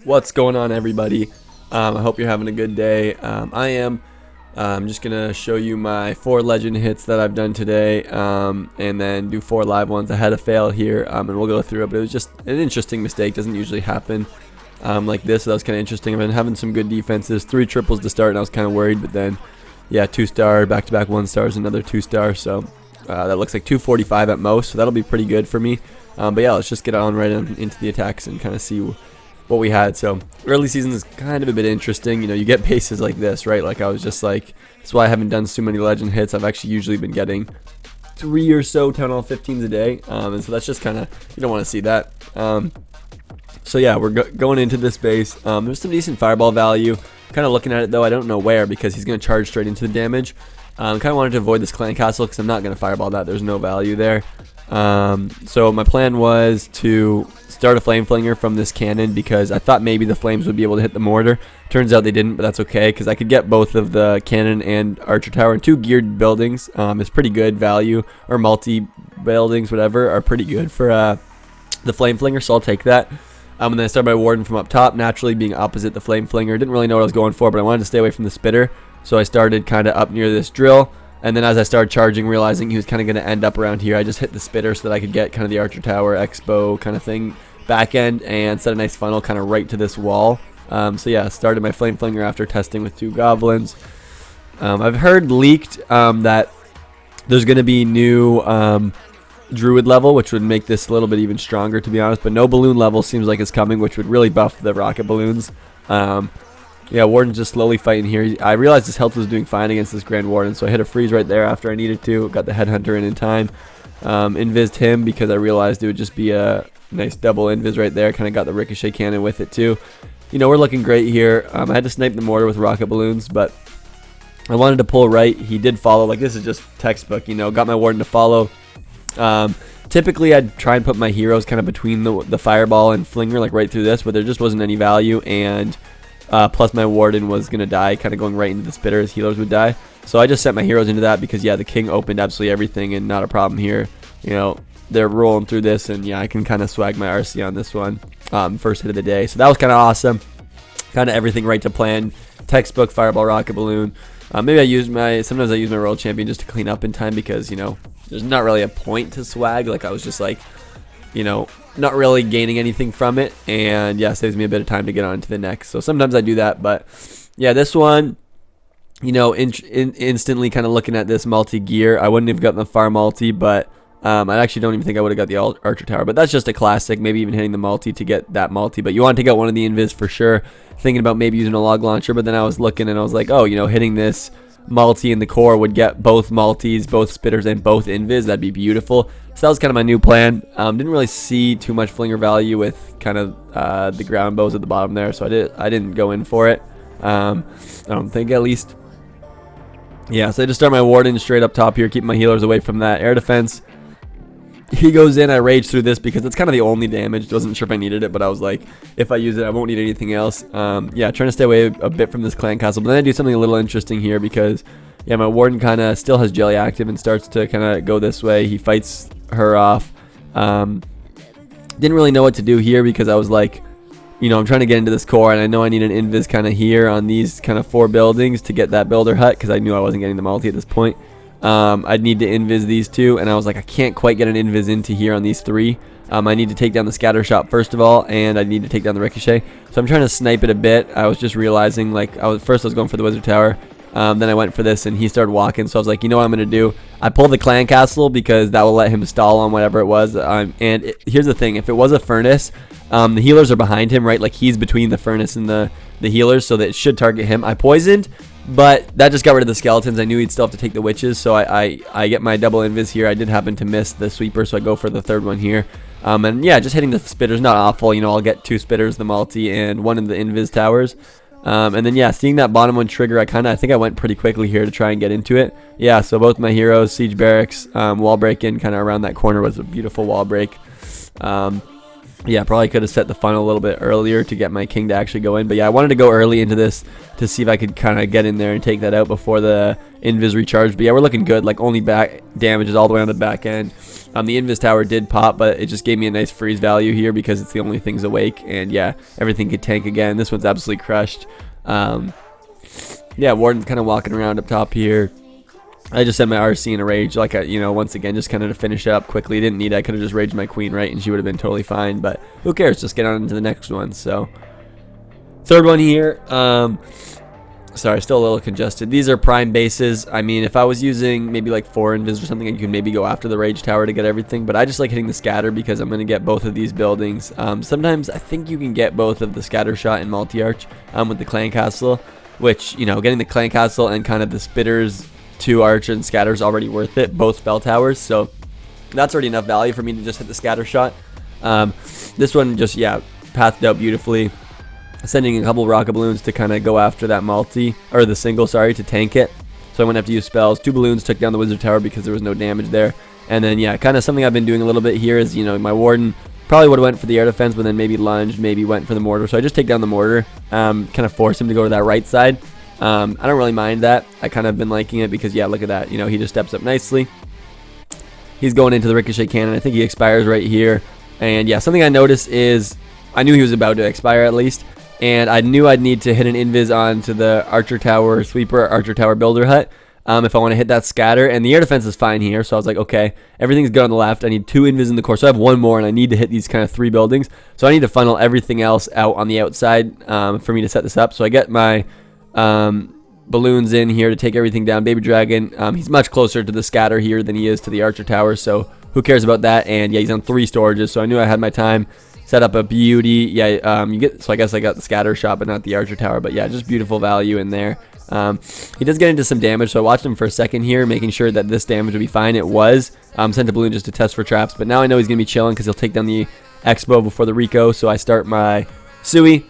What's going on, everybody? I hope you're having a good day. I am. I'm just gonna show you my 4 legend hits that I've done today, and then do 4 live ones. I had a fail here, and we'll go through it, but it was just an interesting mistake. Doesn't usually happen like this, so that was kind of interesting. I've been having some good defenses, 3 triples to start, and I was kind of worried, but then, yeah, 2-star, back-to-back 1-stars, another 2-star, so that looks like 245 at most, so that'll be pretty good for me. But yeah, let's just get on right into the attacks and kind of see what we had. So early season is kind of a bit interesting. You know, you get paces like this, right? Like I was just like, that's why I haven't done so many legend hits. I've actually usually been getting 3 or so Town Hall 15s a day, and so that's just kind of, you don't want to see that. So yeah, we're going into this base. There's some decent fireball value. Kind of looking at it though, I don't know where, because he's going to charge straight into the damage. Kind of wanted to avoid this clan castle because I'm not going to fireball that. There's no value there. So my plan was to start a flame flinger from this cannon because I thought maybe the flames would be able to hit the mortar. Turns out they didn't, but that's okay because I could get both of the cannon and archer tower and 2 geared buildings. It's pretty good value, or multi buildings, whatever, are pretty good for the flame flinger, so I'll take that. And then I started my warden from up top, naturally being opposite the flame flinger. Didn't really know what I was going for, but I wanted to stay away from the spitter, so I started kind of up near this drill. And then as I started charging, realizing he was kind of going to end up around here, I just hit the spitter so that I could get kind of the archer tower, expo kind of thing back end, and set a nice funnel kind of right to this wall. So yeah, started my flame flinger after testing with 2 goblins. I've heard leaked that there's going to be new druid level, which would make this a little bit even stronger, to be honest. But no balloon level seems like it's coming, which would really buff the rocket balloons. Yeah, Warden's just slowly fighting here. I realized his health was doing fine against this Grand Warden, so I hit a freeze right there after I needed to. Got the Headhunter in time. Invised him because I realized it would just be a nice double invis right there. Kind of got the ricochet cannon with it too. You know, we're looking great here. I had to snipe the mortar with rocket balloons, but I wanted to pull right. He did follow. Like, this is just textbook, you know. Got my Warden to follow. Typically, I'd try and put my heroes kind of between the fireball and flinger, like right through this, but there just wasn't any value, and plus my warden was going to die, kind of going right into the spitter as healers would die. So I just sent my heroes into that because, yeah, the king opened absolutely everything and not a problem here. You know, they're rolling through this, and, yeah, I can kind of swag my RC on this one. First hit of the day. So that was kind of awesome. Kind of everything right to plan. Textbook fireball rocket balloon. Maybe sometimes I use my world champion just to clean up in time because, you know, there's not really a point to swag. Like, I was just like, you know, not really gaining anything from it, and yeah, saves me a bit of time to get on to the next. So sometimes I do that, but yeah, this one, you know, instantly kind of looking at this multi-gear, I wouldn't have gotten the far multi, but I actually don't even think I would have got the archer tower, but that's just a classic, maybe even hitting the multi to get that multi, but you want to take out one of the invis for sure. Thinking about maybe using a log launcher, but then I was looking and I was like, oh, you know, hitting this multi in the core would get both multis, both spitters, and both invis. That'd be beautiful. So that was kind of my new plan. Didn't really see too much flinger value with kind of the ground bows at the bottom there, so I didn't go in for it. I don't think, at least. Yeah, so I just start my warden straight up top here, keeping my healers away from that air defense. He goes in, I rage through this because it's kind of the only damage. Wasn't sure if I needed it, but I was like, if I use it, I won't need anything else. Yeah, trying to stay away a bit from this clan castle, but then I do something a little interesting here because, yeah, my warden kind of still has jelly active and starts to kind of go this way. He fights her off. Didn't really know what to do here because I was like, you know, I'm trying to get into this core, and I know I need an invis kind of here on these kind of 4 buildings to get that builder hut because I knew I wasn't getting the multi at this point. I'd need to invis these 2, and I was like, I can't quite get an invis into here on these 3. I need to take down the scatter shot first of all, and I need to take down the ricochet. So I'm trying to snipe it a bit. I was just realizing, like, first I was going for the wizard tower, then I went for this, and he started walking. So I was like, you know what I'm gonna do? I pulled the clan castle because that will let him stall on whatever it was. Here's the thing: if it was a furnace, the healers are behind him, right? Like, he's between the furnace and the healers, so that it should target him. I poisoned, but that just got rid of the skeletons. I knew he'd still have to take the witches, so I get my double invis here. I did happen to miss the sweeper, so I go for the 3rd one here. And yeah, just hitting the spitters, not awful. You know, I'll get 2 spitters, the multi, and 1 of the invis towers. And then, yeah, seeing that bottom one trigger, I think I went pretty quickly here to try and get into it. Yeah, so both my heroes, siege barracks, wall break in kind of around that corner was a beautiful wall break. Yeah, probably could have set the funnel a little bit earlier to get my king to actually go in. But yeah, I wanted to go early into this to see if I could kind of get in there and take that out before the invis recharged. But yeah, we're looking good. Like, only back damages all the way on the back end. The invis tower did pop, but it just gave me a nice freeze value here because it's the only thing's awake. And yeah, everything could tank again. This one's absolutely crushed. Yeah, Warden's kind of walking around up top here. I just had my RC in a rage, like, you know, once again, just kind of to finish it up quickly. Didn't need it. I could have just raged my queen right, and she would have been totally fine. But who cares? Just get on into the next one. So, third one here. Sorry, still a little congested. These are prime bases. I mean, if I was using maybe like 4 invis or something, you could maybe go after the rage tower to get everything. But I just like hitting the scatter because I'm going to get both of these buildings. Sometimes I think you can get both of the scatter shot and multi-arch with the clan castle, which, you know, getting the clan castle and kind of the spitters, 2 archer and scatter is already worth it, both spell towers, so that's already enough value for me to just hit the scatter shot. This one just, yeah, pathed out beautifully, sending a couple rocket balloons to kind of go after that multi, or the single, sorry, to tank it, so I wouldn't have to use spells. 2 balloons took down the wizard tower because there was no damage there. And then, yeah, kind of something I've been doing a little bit here is, you know, my warden probably would have went for the air defense, but then maybe lunged, maybe went for the mortar, so I just take down the mortar, kind of force him to go to that right side. I don't really mind that. I kind of been liking it because, yeah, look at that. You know, he just steps up nicely. He's going into the ricochet cannon. I think he expires right here. And, yeah, something I noticed is I knew he was about to expire at least. And I knew I'd need to hit an invis onto the archer tower sweeper, archer tower builder hut if I want to hit that scatter. And the air defense is fine here. So I was like, okay, everything's good on the left. I need 2 invis in the core. So I have 1 more, and I need to hit these kind of 3 buildings. So I need to funnel everything else out on the outside for me to set this up. So I get my balloons in here to take everything down. Baby dragon, he's much closer to the scatter here than he is to the archer tower, so who cares about that? And yeah, he's on 3 storages, so I knew I had my time set up a beauty. Yeah, you get, so I guess I got the scatter shot but not the archer tower, but yeah, just beautiful value in there. He does get into some damage, so I watched him for a second here, making sure that this damage would be fine. It was. Sent a balloon just to test for traps, but now I know he's gonna be chilling because he'll take down the expo before the Rico, so I start my Sui.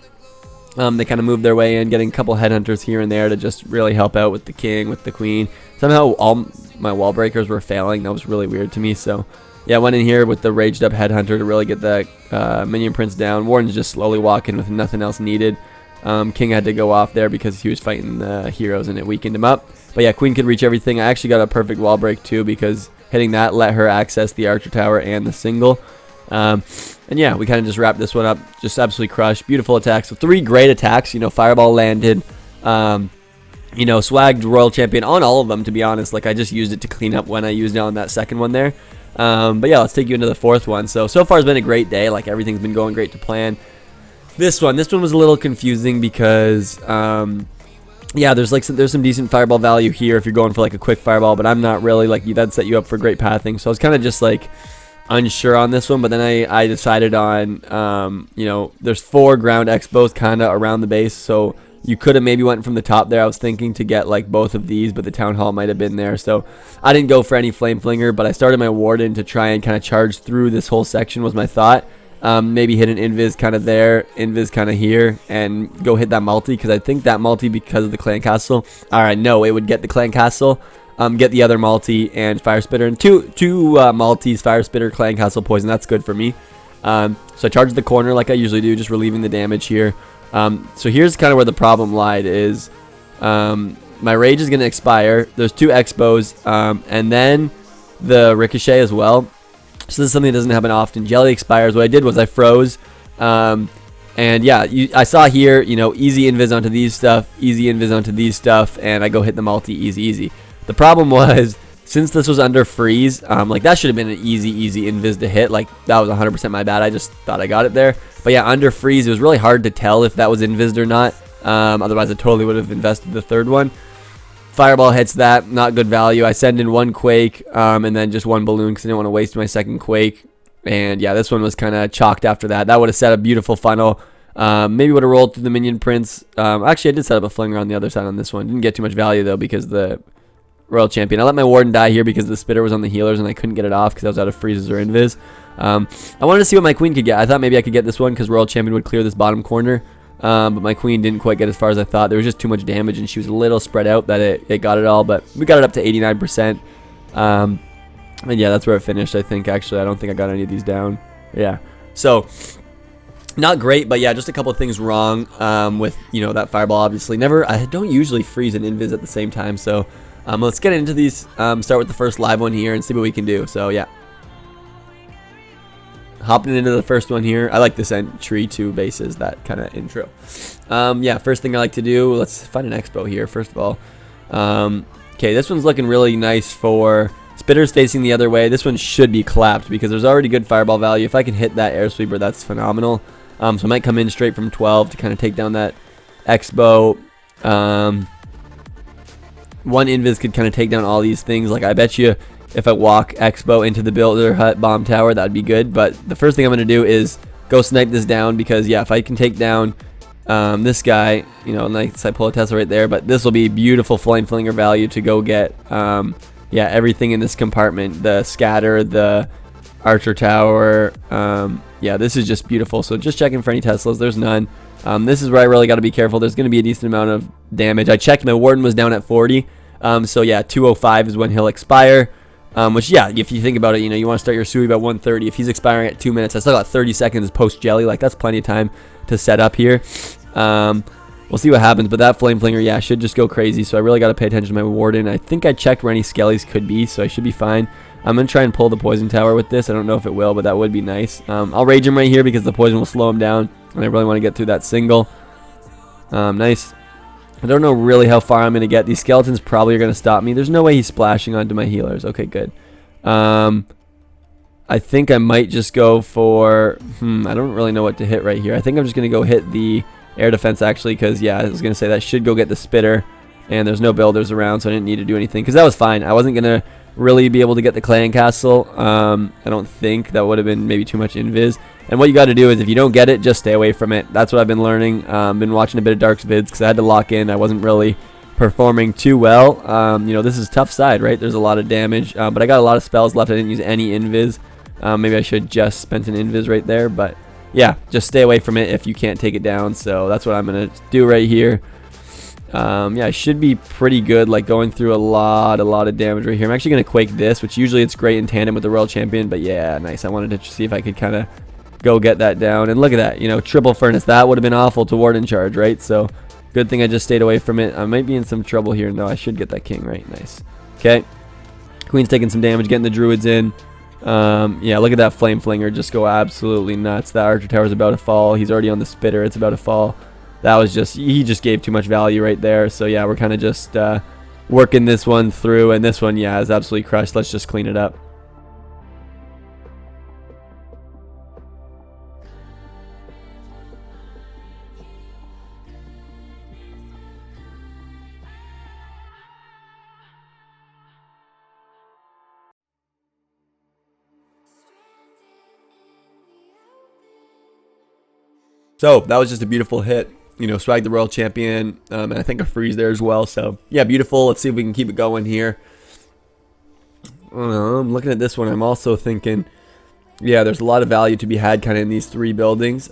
They kind of move their way in, getting a couple headhunters here and there to just really help out with the king, with the queen. Somehow all my wall breakers were failing. That was really weird to me. So yeah, I went in here with the raged up headhunter to really get the minion prince down. Warden's just slowly walking with nothing else needed. King had to go off there because he was fighting the heroes and it weakened him up. But yeah, queen could reach everything. I actually got a perfect wall break too because hitting that let her access the archer tower and the single. And yeah, we kind of just wrapped this one up, just absolutely crushed. Beautiful attacks. So 3 great attacks. You know, fireball landed. You know, swagged royal champion on all of them, to be honest. Like, I just used it to clean up when I used it on that second one there. But yeah, let's take you into the 4th one. So far it's been a great day. Like, everything's been going great to plan. This one was a little confusing because yeah, there's some decent fireball value here if you're going for like a quick fireball, but I'm not really. Like, that'd set you up for great pathing. So I was kind of just like unsure on this one, but then I decided on you know, there's 4 ground expos kind of around the base, so you could have maybe went from the top there. I was thinking to get like both of these, but the town hall might have been there, so I didn't go for any flame flinger, but I started my warden to try and kind of charge through this whole section was my thought. Maybe hit an invis kind of there, invis kind of here, and go hit that multi, because I think that multi, because of the clan castle, alright, no, it would get the clan castle, get the other multi and fire spitter, and two multis, fire spitter, clan castle, poison. That's good for me. So I charged the corner like I usually do, just relieving the damage here. So here's kind of where the problem lied is my rage is going to expire. There's 2 expos, and then the ricochet as well. So this is something that doesn't happen often. Jelly expires. What I did was I froze. And yeah, I saw here, you know, easy invis onto these stuff, easy invis onto these stuff, and I go hit the multi easy. The problem was, since this was under freeze, like that should have been an easy invis to hit. Like, that was 100% my bad. I just thought I got it there. But yeah, under freeze, it was really hard to tell if that was invised or not. Otherwise, I totally would have invested the 3rd one. Fireball hits that, not good value. I send in 1 quake, and then just 1 balloon because I didn't want to waste my 2nd quake. And yeah, this one was kind of chalked after that. That would have set a beautiful funnel. Maybe would have rolled through the minion prince. Actually, I did set up a flinger on the other side on this one. Didn't get too much value though because the royal champion. I let my warden die here because the spitter was on the healers and I couldn't get it off because I was out of freezes or invis. I wanted to see what my queen could get. I thought maybe I could get this one because royal champion would clear this bottom corner. But my queen didn't quite get as far as I thought. There was just too much damage and she was a little spread out that it got it all. But we got it up to 89%. And yeah, that's where it finished, I think. Actually, I don't think I got any of these down. Yeah. So not great, but yeah, just a couple of things wrong with, you know, that fireball. Obviously, I don't usually freeze an invis at the same time. So let's get into these. Start with the first live one here and see what we can do. So yeah, hopping into the first one here. I like this entry to bases, that kind of intro. Yeah, first thing I like to do, let's find an expo here first of all. Okay, this one's looking really nice for spitters facing the other way. This one should be clapped because there's already good fireball value. If I can hit that air sweeper, that's phenomenal. So I might come in straight from 12 to kind of take down that expo. One invis could kind of take down all these things. Like I bet you if I walk expo into the builder hut bomb tower, that'd be good. But the first thing I'm going to do is go snipe this down because yeah, if I can take down this guy, you know, nice, I pull a Tesla right there, but this will be beautiful flame flinger value to go get yeah, everything in this compartment, the scatter, the archer tower. Yeah, this is just beautiful. So just checking for any Teslas. There's none. This is where I really got to be careful. There's going to be a decent amount of damage. I checked, my warden was down at 40. So yeah, 205 is when he'll expire. Which yeah, if you think about it, you know, you want to start your Sui about 130. If he's expiring at 2 minutes, I still got 30 seconds post jelly. Like that's plenty of time to set up here. We'll see what happens, but that flame flinger, yeah, should just go crazy. So I really got to pay attention to my warden. I think I checked where any skellies could be, so I should be fine. I'm gonna try and pull the poison tower with this. I don't know if it will, but that would be nice. I'll rage him right here because the poison will slow him down, and I really want to get through that single. Nice. I don't know really how far I'm gonna get. These skeletons probably are gonna stop me. There's no way he's splashing onto my healers. Okay, good. I think I might just go for I don't really know what to hit right here. I think I'm just gonna go hit the air defense actually, because yeah, I was gonna say that should go get the spitter, and there's no builders around, so I didn't need to do anything because that was fine. I wasn't gonna really be able to get the clan castle. I don't think that would have been maybe too much invis. And what you got to do is if you don't get it, just stay away from it. That's what I've been learning. Been watching a bit of Dark's vids because I had to lock in. I wasn't really performing too well. You know, this is tough side, right? There's a lot of damage, but I got a lot of spells left. I didn't use any invis. Maybe I should just spent an invis right there, but yeah, just stay away from it if you can't take it down. So that's what I'm gonna do right here. Yeah, I should be pretty good, like going through a lot of damage right here. I'm actually gonna quake this, which usually it's great in tandem with the world champion, but yeah, nice. I wanted to see if I could kind of go get that down, and look at that, you know, triple furnace. That would have been awful to warden charge, right? So good thing I just stayed away from it. I might be in some trouble here. No, I should get that king, right? Nice. Okay, queen's taking some damage, getting the druids in. Yeah, look at that flame flinger just go absolutely nuts. That archer tower is about to fall. He's already on the spitter. It's about to fall. That was just, he just gave too much value right there. So yeah, we're kind of just working this one through, and this one, yeah, is absolutely crushed. Let's just clean it up. So that was just a beautiful hit. You know, swag the world champion, and I think a freeze there as well. So yeah, beautiful. Let's see if we can keep it going here. I'm looking at this one. I'm also thinking, yeah, there's a lot of value to be had kind of in these three buildings.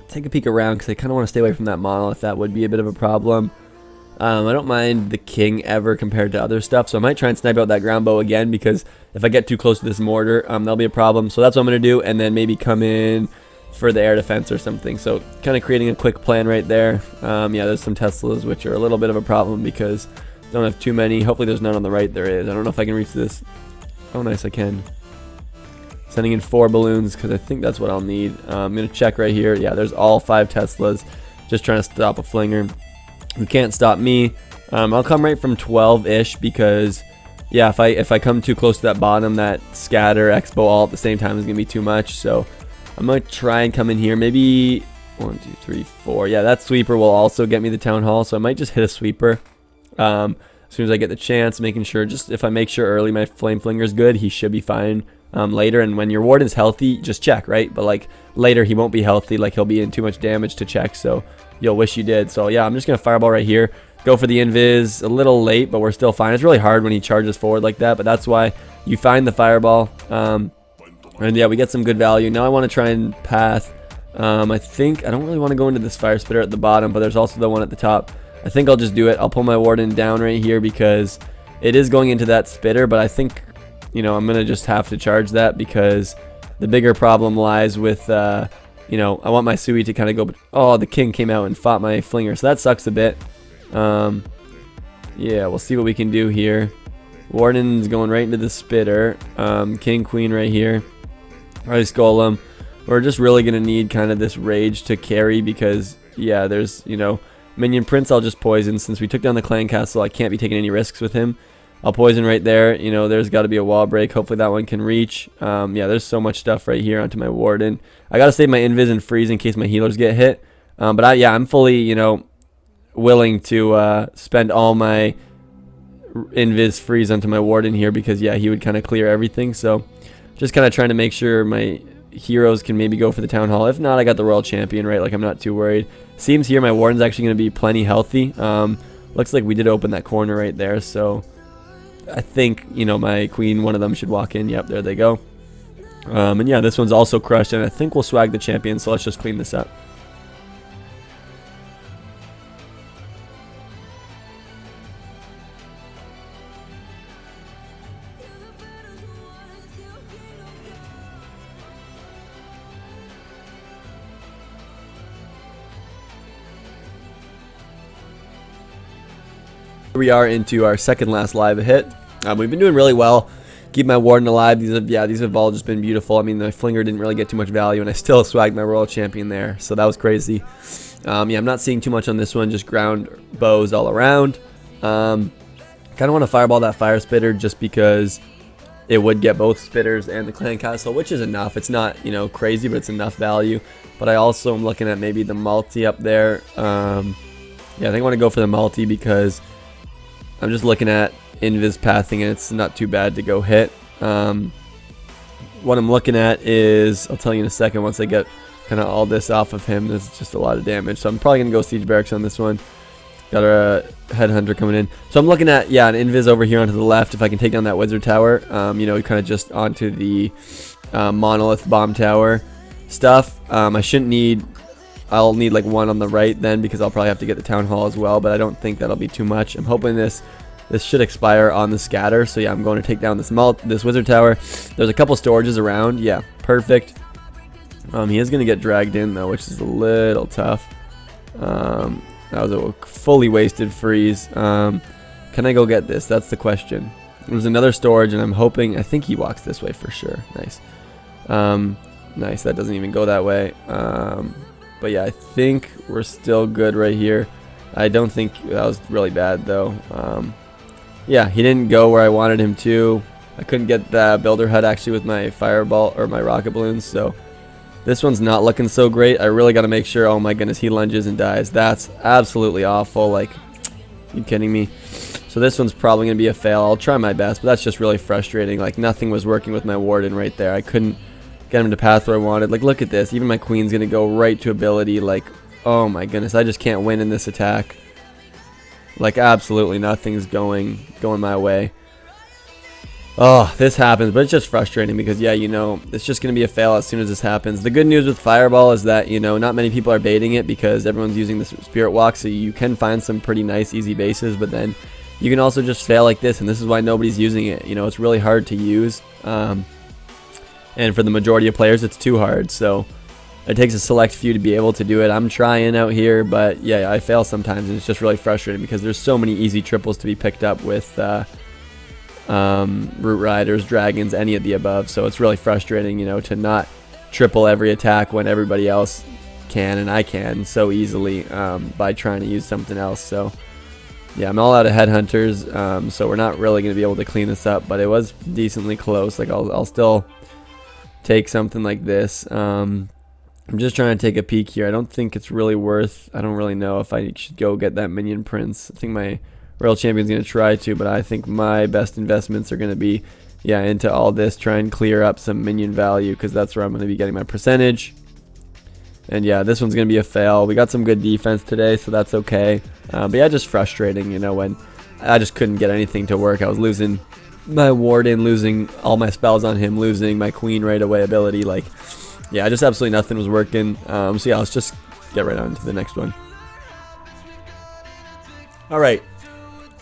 Take a peek around because I kind of want to stay away from that monolith. That would be a bit of a problem. I don't mind the king ever compared to other stuff, so I might try and snipe out that ground bow again because if I get too close to this mortar, that'll be a problem. So that's what I'm going to do, and then maybe come in for the air defense or something. So kind of creating a quick plan right there. Yeah, there's some Teslas which are a little bit of a problem because I don't have too many. Hopefully there's none on the right. There is. I don't know if I can reach this. Oh nice, I can. Sending in 4 balloons because I think that's what I'll need. I'm gonna check right here. Yeah, there's all 5 Teslas. Just trying to stop a flinger. You can't stop me. I'll come right from 12-ish because yeah, if I come too close to that bottom, that scatter expo all at the same time is gonna be too much. So I'm going to try and come in here. Maybe 1, 2, 3, 4. Yeah, that sweeper will also get me the town hall. So I might just hit a sweeper as soon as I get the chance, making sure just if I make sure early my flame flinger is good, he should be fine later. And when your warden's healthy, just check, right? But like later he won't be healthy. Like he'll be in too much damage to check. So you'll wish you did. So yeah, I'm just going to fireball right here. Go for the invis. A little late, but we're still fine. It's really hard when he charges forward like that. But that's why you find the fireball. And yeah, we get some good value. Now I want to try and path. I think I don't really want to go into this fire spitter at the bottom, but there's also the one at the top. I think I'll just do it. I'll pull my warden down right here because it is going into that spitter, but I think, you know, I'm going to just have to charge that because The bigger problem lies with, you know, I want my Sui to kind of go, but oh, the king came out and fought my Flinger, so that sucks a bit. Yeah, we'll see what we can do here. Warden's going right into the spitter. King, queen right here. Ice Golem. We're just really going to need kind of this rage to carry because, yeah, there's, you know, Minion Prince I'll just poison. Since we took down the clan castle, I can't be taking any risks with him. I'll poison right there. You know, there's got to be a wall break. Hopefully that one can reach. Yeah, there's so much stuff right here onto my Warden. I got to save my invis and freeze in case my healers get hit. But I'm fully, you know, willing to spend all my invis freeze onto my Warden here because, yeah, he would kind of clear everything. So just kind of trying to make sure my heroes can maybe go for the town hall. If not, I got the royal champion, right? Like, I'm not too worried. Seems here my Warden's actually going to be plenty healthy. Looks like we did open that corner right there, so I think, you know, my queen, one of them should walk in. Yep, there they go. And yeah, this one's also crushed, and I think we'll swag the champion, so let's just clean this up. We are into our second last live hit. We've been doing really well. Keep my Warden alive. These have all just been beautiful. I mean, the Flinger didn't really get too much value, and I still swagged my royal champion there, so that was crazy. Yeah, I'm not seeing too much on this one. Just ground bows all around. Kind of want to fireball that fire spitter just because it would get both spitters and the clan castle, which is enough. It's not, you know, crazy, but it's enough value. But I also am looking at maybe the multi up there. Yeah, I think I want to go for the multi because I'm just looking at invis pathing and it's not too bad to go hit. What I'm looking at is, I'll tell you in a second once I get kind of all this off of him. This is just a lot of damage, so I'm probably going to go siege barracks on this one. Got our headhunter coming in. So I'm looking at, yeah, an invis over here onto the left. If I can take down that wizard tower, you know, kind of just onto the monolith bomb tower stuff. I shouldn't need, I'll need like one on the right then because I'll probably have to get the town hall as well, but I don't think that'll be too much. I'm hoping this should expire on the scatter. So yeah, I'm going to take down this wizard tower. There's a couple storages around. Yeah, perfect. He is going to get dragged in though, which is a little tough. That was a fully wasted freeze. Can I go get this? That's the question. There's another storage, and I'm hoping, I think he walks this way for sure. Nice. Nice, that doesn't even go that way. But yeah, I think we're still good right here. I don't think that was really bad though. Yeah, he didn't go where I wanted him to. I couldn't get the builder hut actually with my fireball or my rocket balloons, so this one's not looking so great. I really got to make sure. Oh my goodness, he lunges and dies. That's absolutely awful. Like, you kidding me? So this one's probably going to be a fail. I'll try my best, but that's just really frustrating. Like, nothing was working with my Warden right there. I couldn't get him to path where I wanted. Like, look at this. Even my queen's going to go right to ability. Like, oh my goodness, I just can't win in this attack. Like, absolutely nothing's going my way. Oh, this happens, but it's just frustrating because, yeah, you know, it's just going to be a fail as soon as this happens. The good news with Fireball is that, you know, not many people are baiting it because everyone's using the Spirit Walk, so you can find some pretty nice, easy bases, but then you can also just fail like this, and this is why nobody's using it. You know, it's really hard to use, and for the majority of players, it's too hard, so it takes a select few to be able to do it. I'm trying out here, but yeah, I fail sometimes, and it's just really frustrating because there's so many easy triples to be picked up with Root Riders, Dragons, any of the above. So it's really frustrating, you know, to not triple every attack when everybody else can and I can so easily by trying to use something else. So yeah, I'm all out of headhunters, so we're not really going to be able to clean this up, but it was decently close. Like, I'll still take something like this. I'm just trying to take a peek here. I don't think it's really worth, I don't really know if I should go get that Minion Prince. I think my Royal Champion's going to try to, but I think my best investments are going to be, yeah, into all this, try and clear up some minion value, because that's where I'm going to be getting my percentage. And yeah, this one's going to be a fail. We got some good defense today, so that's okay. But yeah, just frustrating, you know, when I just couldn't get anything to work. I was losing my Warden, losing all my spells on him, losing my Queen right away ability. Like, yeah, just absolutely nothing was working. So yeah, let's just get right on to the next one. All right.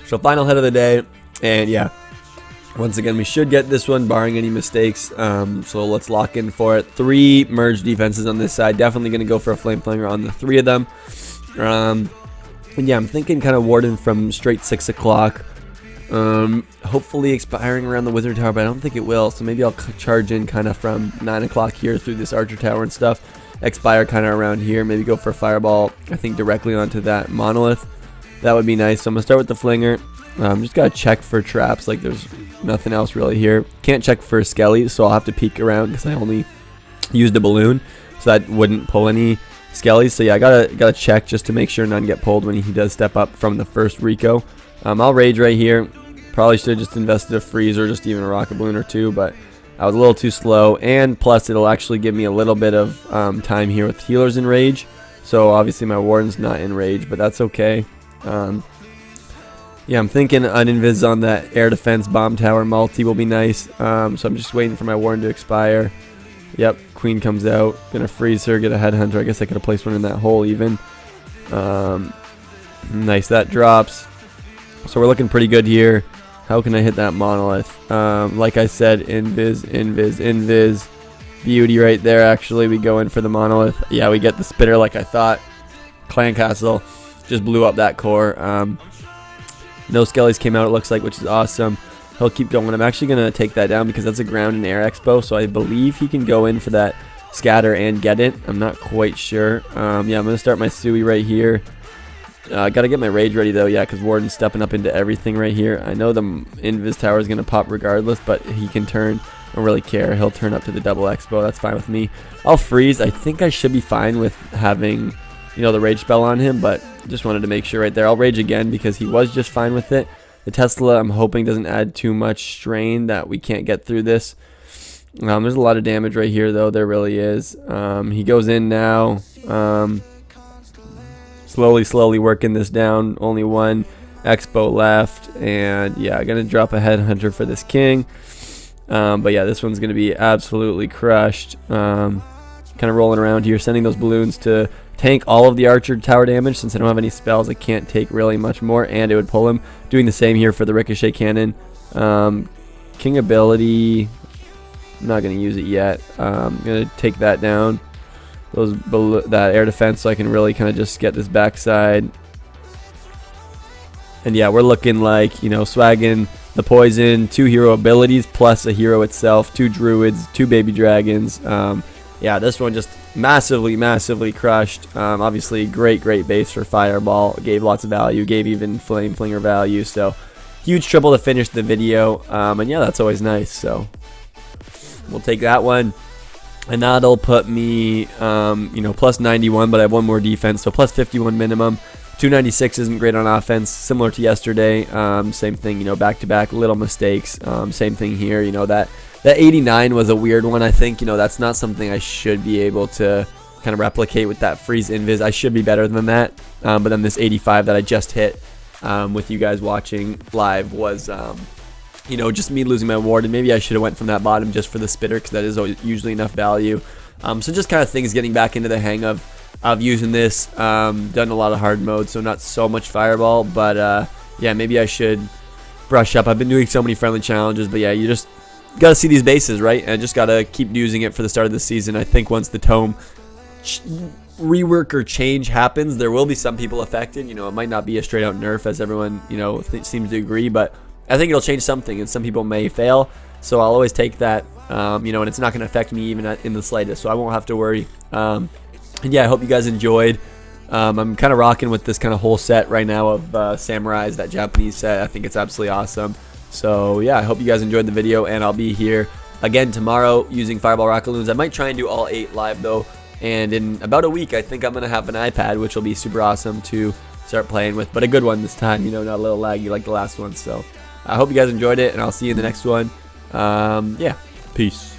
So final hit of the day, and yeah, Once again, we should get this one barring any mistakes, so let's lock in for it. 3 merge defenses on this side. Definitely going to go for a Flame Flinger on the 3 of them. And yeah, I'm thinking kind of Warden from straight 6 o'clock. Hopefully expiring around the Wizard Tower, but I don't think it will, so maybe I'll charge in kind of from 9 o'clock here through this Archer Tower and stuff. Expire kind of around here, maybe go for a Fireball, I think directly onto that Monolith. That would be nice. So I'm going to start with the Flinger. Just got to check for traps, like there's nothing else really here. Can't check for Skellies, so I'll have to peek around because I only used a balloon, so that wouldn't pull any Skellies. So yeah, I gotta check just to make sure none get pulled when he does step up from the first Rico. I'll Rage right here. Probably should have just invested a Freeze or just even a Rocket Balloon or 2, but I was a little too slow, and plus it'll actually give me a little bit of time here with healers in Rage. So obviously my Warden's not in Rage, but that's okay. Yeah, I'm thinking an Invis on that Air Defense Bomb Tower multi will be nice. So I'm just waiting for my Warden to expire. Yep, Queen comes out. Gonna freeze her, get a Headhunter. I guess I could have placed one in that hole even. Nice, that drops. So we're looking pretty good here. How can I hit that Monolith? Like I said, Invis, Invis, Invis. Beauty right there, actually. We go in for the Monolith. Yeah, we get the Spitter like I thought. Clan Castle just blew up that core. No Skellies came out, it looks like, which is awesome. He'll keep going. I'm actually going to take that down because that's a ground and air expo, so I believe he can go in for that scatter and get it. I'm not quite sure. Yeah, I'm going to start my Sui right here. Got to get my Rage ready, though, yeah, because Warden's stepping up into everything right here. I know the Invis Tower is going to pop regardless, but he can turn. I don't really care. He'll turn up to the double expo. That's fine with me. I'll freeze. I think I should be fine with having, you know, the Rage spell on him, but just wanted to make sure right there. I'll Rage again because he was just fine with it. The Tesla, I'm hoping, doesn't add too much strain that we can't get through this. There's a lot of damage right here, though. There really is. He goes in now. Slowly working this down. Only one expo left. And, yeah, I'm going to drop a Headhunter for this King. But, yeah, this one's going to be absolutely crushed. Kind of rolling around here, sending those balloons to tank all of the Archer Tower damage. Since I don't have any spells, I can't take really much more, and it would pull him. Doing the same here for the Ricochet Cannon. King ability, I'm not going to use it yet. I'm going to take that down. That air defense, so I can really kind of just get this backside. And yeah, we're looking like, you know, swagging the poison, 2 hero abilities plus a hero itself, 2 druids, 2 baby dragons. Yeah, this one just massively crushed. Obviously, great base for Fireball. Gave lots of value. Gave even Flame Flinger value. So, huge triple to finish the video. And yeah, that's always nice. So, we'll take that one. And that'll put me, you know, plus 91, but I have 1 more defense. So, plus 51 minimum. 296 isn't great on offense. Similar to yesterday. Same thing, you know, back-to-back. Little mistakes. Same thing here. You know, that 89 was a weird one. I think, you know, that's not something I should be able to kind of replicate with that freeze invis. I should be better than that. But then this 85 that I just hit with you guys watching live was, you know, just me losing my Warden. Maybe I should have went from that bottom just for the Spitter because that is usually enough value. So just kind of things getting back into the hang of using this. Done a lot of hard mode, so not so much Fireball. But yeah, maybe I should brush up. I've been doing so many friendly challenges, but yeah, you just got to see these bases, right? And I just got to keep using it for the start of the season. I think once the tome rework or change happens, there will be some people affected. You know, it might not be a straight out nerf as everyone, you know, seems to agree, but I think it'll change something, and some people may fail. So I'll always take that, you know, and it's not going to affect me even in the slightest, so I won't have to worry. And yeah, I hope you guys enjoyed. I'm kind of rocking with this kind of whole set right now of Samurais, that Japanese set. I think it's absolutely awesome. So yeah, I hope you guys enjoyed the video, and I'll be here again tomorrow using Fireball Rocketloons. I might try and do all 8 live though, and in about a week I think I'm gonna have an iPad, which will be super awesome to start playing with, but a good one this time, you know, not a little laggy like the last one. So I hope you guys enjoyed it, and I'll see you in the next one. Yeah, peace.